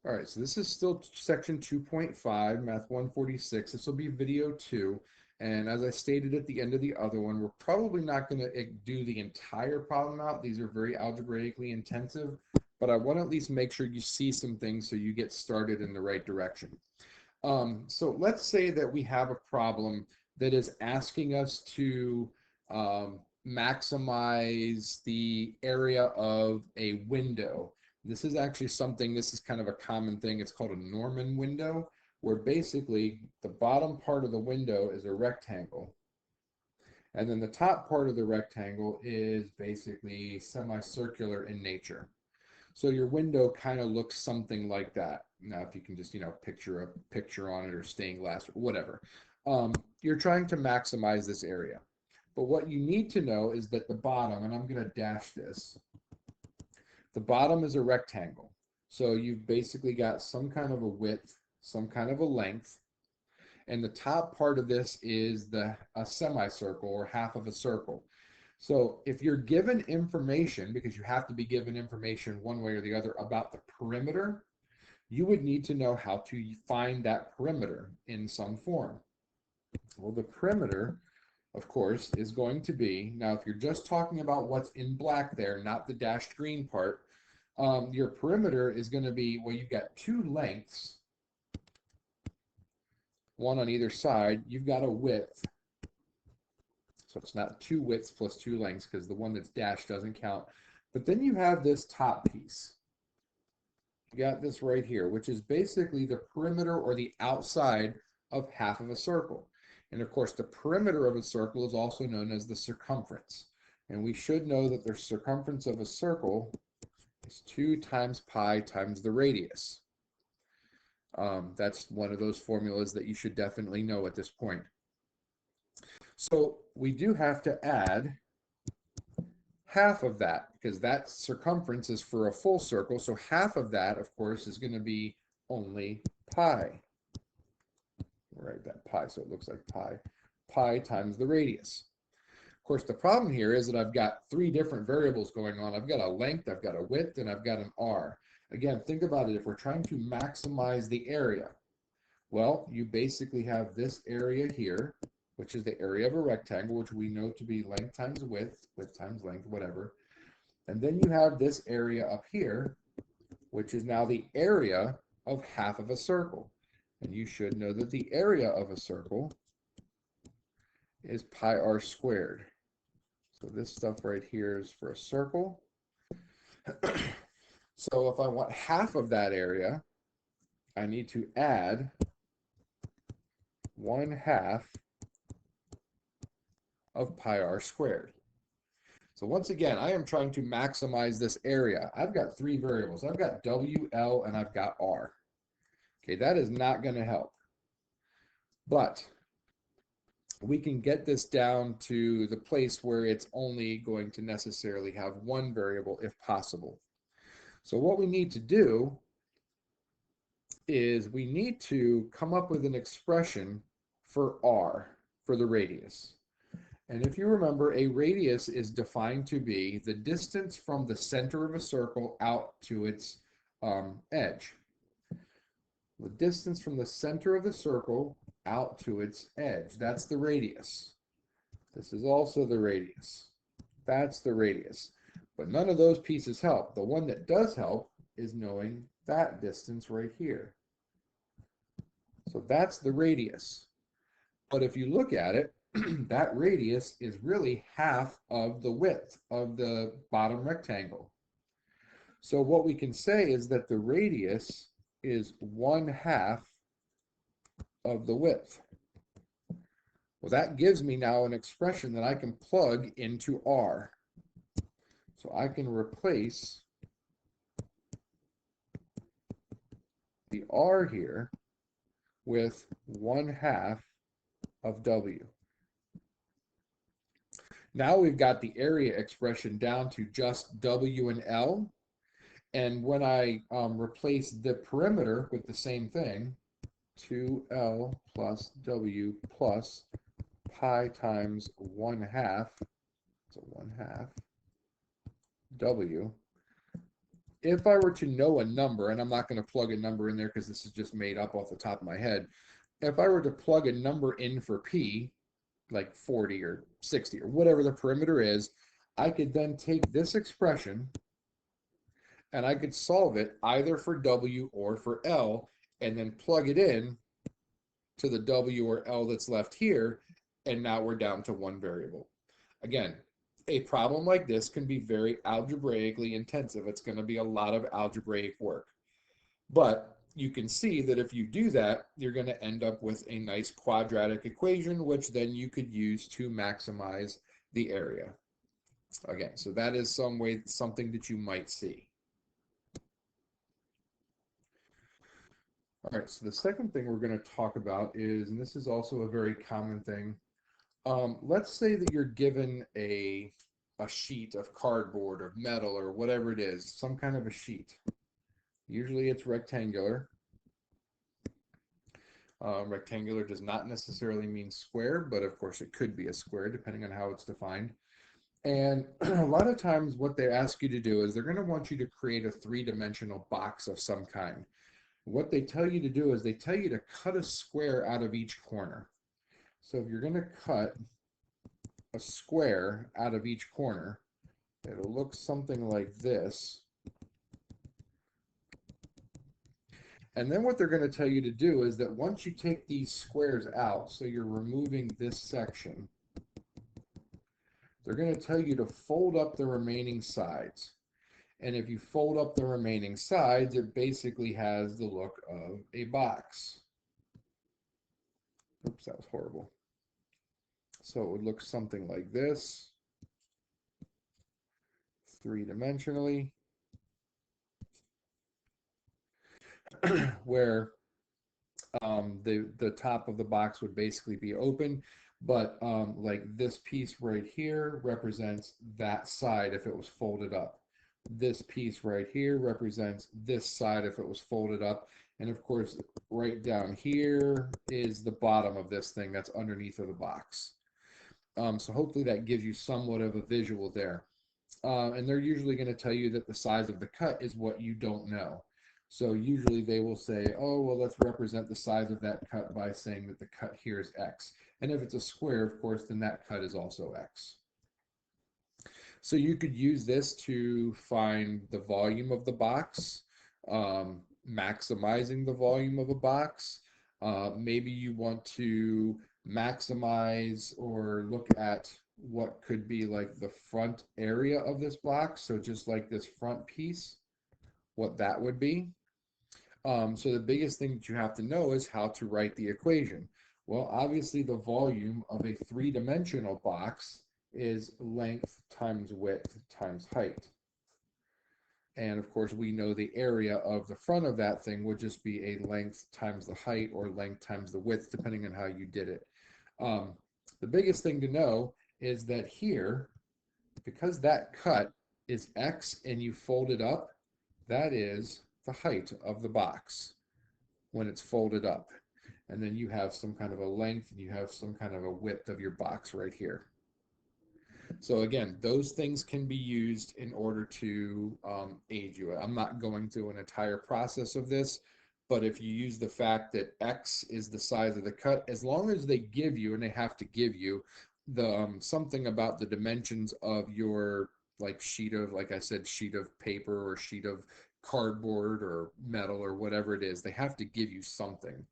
All right, so this is still section 2.5, Math 146. This will be video 2. And as I stated at the end of the other one, we're probably not going to do the entire problem out. These are very algebraically intensive, but I want to at least make sure you see some things so you get started in the right direction. So let's say that we have a problem that is asking us to maximize the area of a window. This is actually something, this is kind of a common thing. It's called a Norman window, where basically the bottom part of the window is a rectangle. And then the top part of the rectangle is basically semicircular in nature. So your window kind of looks something like that. Now, if you can just, picture a picture on it or stained glass or whatever. You're trying to maximize this area. But what you need to know is that the bottom, and I'm going to dash this, the bottom is a rectangle. So you've basically got some kind of a width, some kind of a length, and the top part of this is a semicircle or half of a circle. So if you're given information, because you have to be given information one way or the other about the perimeter, you would need to know how to find that perimeter in some form. Well, the perimeter, of course, is going to be, now if you're just talking about what's in black there, not the dashed green part, your perimeter is going to be, well, you've got two lengths, one on either side. You've got a width. So it's not two widths plus two lengths because the one that's dashed doesn't count. But then you have this top piece. You got this right here, which is basically the perimeter or the outside of half of a circle. And of course, the perimeter of a circle is also known as the circumference. And we should know that the circumference of a circle is 2 times pi times the radius. That's one of those formulas that you should definitely know at this point. So we do have to add half of that because that circumference is for a full circle. So half of that, of course, is going to be only pi. Write that pi so it looks like pi. Pi times the radius. Of course, the problem here is that I've got 3 different variables going on. I've got a length, I've got a width, and I've got an r. Again, think about it. If we're trying to maximize the area, well, you basically have this area here, which is the area of a rectangle, which we know to be length times width, width times length, whatever. And then you have this area up here, which is now the area of half of a circle. And you should know that the area of a circle is pi r squared. So this stuff right here is for a circle. So if I want half of that area, I need to add 1/2 of pi r squared. So once again, I am trying to maximize this area. I've got 3 variables. I've got W, L, and I've got R. Okay, that is not going to help. But we can get this down to the place where it's only going to necessarily have 1 variable if possible. So what we need to do is we need to come up with an expression for R, for the radius. And if you remember, a radius is defined to be the distance from the center of a circle out to its edge. The distance from the center of the circle out to its edge. That's the radius. This is also the radius. That's the radius. But none of those pieces help. The one that does help is knowing that distance right here. So that's the radius. But if you look at it, that radius is really half of the width of the bottom rectangle. So what we can say is that the radius is 1/2 of the width. Well, that gives me now an expression that I can plug into R. So I can replace the R here with 1/2 of W. Now we've got the area expression down to just W and L. And when I replace the perimeter with the same thing, 2L plus W plus pi times 1/2, so 1/2 W, if I were to know a number, and I'm not going to plug a number in there because this is just made up off the top of my head, if I were to plug a number in for P, like 40 or 60 or whatever the perimeter is, I could then take this expression and I could solve it either for W or for L and then plug it in to the W or L that's left here, and now we're down to one variable. Again, a problem like this can be very algebraically intensive. It's going to be a lot of algebraic work. But you can see that if you do that, you're going to end up with a nice quadratic equation, which then you could use to maximize the area. Again, so that is something that you might see. All right, so the second thing we're going to talk about is, and this is also a very common thing, let's say that you're given a sheet of cardboard or metal or whatever it is, some kind of a sheet. Usually it's rectangular. Rectangular does not necessarily mean square, but of course it could be a square depending on how it's defined. And a lot of times what they ask you to do is they're going to want you to create a three-dimensional box of some kind. What they tell you to do is they tell you to cut a square out of each corner. So if you're going to cut a square out of each corner, it'll look something like this. And then what they're going to tell you to do is that once you take these squares out, so you're removing this section, they're going to tell you to fold up the remaining sides. And if you fold up the remaining sides, it basically has the look of a box. Oops, that was horrible. So it would look something like this, three-dimensionally, where the top of the box would basically be open, but like this piece right here represents that side if it was folded up. This piece right here represents this side if it was folded up. And of course, right down here is the bottom of this thing that's underneath of the box. So hopefully that gives you somewhat of a visual there. And they're usually going to tell you that the size of the cut is what you don't know. So usually they will say, oh, well, let's represent the size of that cut by saying that the cut here is X. And if it's a square, of course, then that cut is also X. So you could use this to find the volume of the box, maximizing the volume of a box. Maybe you want to maximize or look at what could be like the front area of this box. So just like this front piece, what that would be. So the biggest thing that you have to know is how to write the equation. Well, obviously the volume of a three-dimensional box is length times width times height. And of course, we know the area of the front of that thing would just be a length times the height or length times the width, depending on how you did it. The biggest thing to know is that here, because that cut is X and you fold it up, that is the height of the box when it's folded up. And then you have some kind of a length and you have some kind of a width of your box right here. So again, those things can be used in order to aid you. I'm not going through an entire process of this, but if you use the fact that X is the size of the cut, as long as they give you, and they have to give you, the something about the dimensions of your sheet of, like I said, sheet of paper or sheet of cardboard or metal or whatever it is, they have to give you something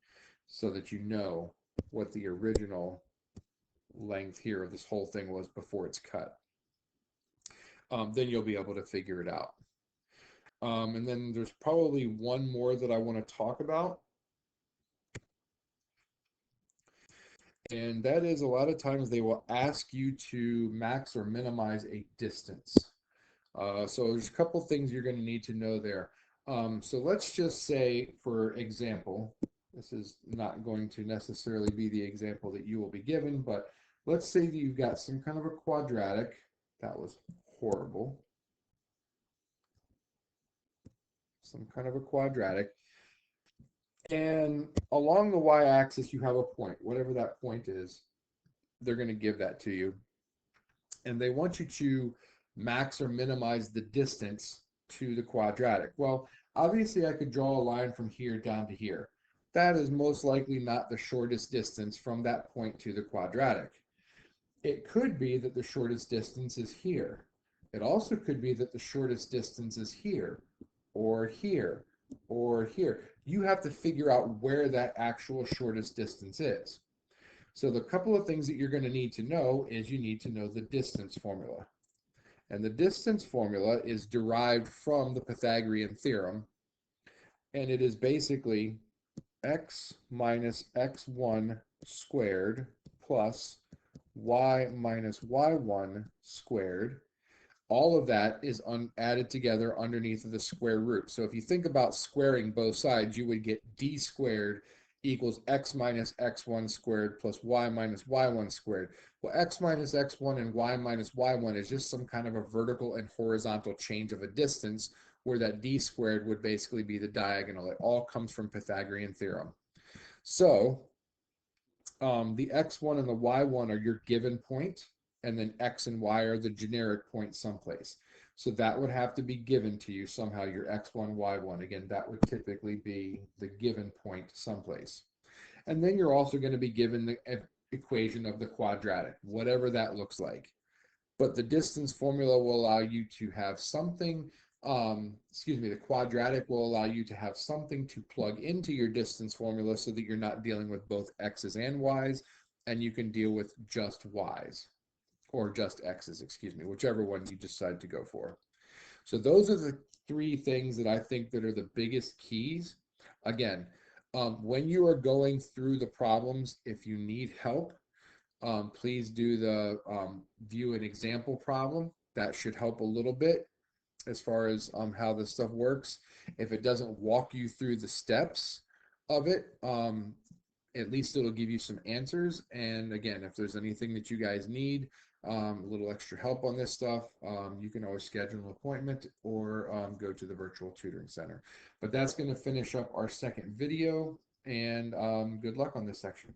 so that you know what the original length here of this whole thing was before it's cut. Then you'll be able to figure it out. And then there's probably one more that I want to talk about. And that is, a lot of times they will ask you to max or minimize a distance. So there's a couple things you're going to need to know there. So let's just say, for example, this is not going to necessarily be the example that you will be given, but let's say that you've got some kind of a quadratic. That was horrible. Some kind of a quadratic. And along the y-axis, you have a point. Whatever that point is, they're going to give that to you. And they want you to max or minimize the distance to the quadratic? Well, obviously I could draw a line from here down to here. That is most likely not the shortest distance from that point to the quadratic. It could be that the shortest distance is here. It also could be that the shortest distance is here, or here, or here. You have to figure out where that actual shortest distance is. So the couple of things that you're going to need to know is you need to know the distance formula. And the distance formula is derived from the Pythagorean theorem, and it is basically x minus x1 squared plus y minus y1 squared. All of that is added together underneath of the square root. So if you think about squaring both sides, you would get d squared equals x minus x1 squared plus y minus y1 squared. Well, x minus x1 and y minus y1 is just some kind of a vertical and horizontal change of a distance, where that d squared would basically be the diagonal. It all comes from Pythagorean theorem. So the x1 and the y1 are your given point, and then x and y are the generic point someplace. So that would have to be given to you somehow, your x1, y1. Again, that would typically be the given point someplace. And then you're also going to be given the equation of the quadratic, whatever that looks like. But the distance formula will allow you to have something, the quadratic will allow you to have something to plug into your distance formula so that you're not dealing with both x's and y's, and you can deal with just y's, or just x's, whichever one you decide to go for. So those are the three things that I think that are the biggest keys. Again, when you are going through the problems, if you need help, please do the view an example problem. That should help a little bit as far as how this stuff works. If it doesn't walk you through the steps of it, at least it'll give you some answers. And again, if there's anything that you guys need, a little extra help on this stuff, you can always schedule an appointment or go to the virtual tutoring center. But that's going to finish up our second video, and good luck on this section.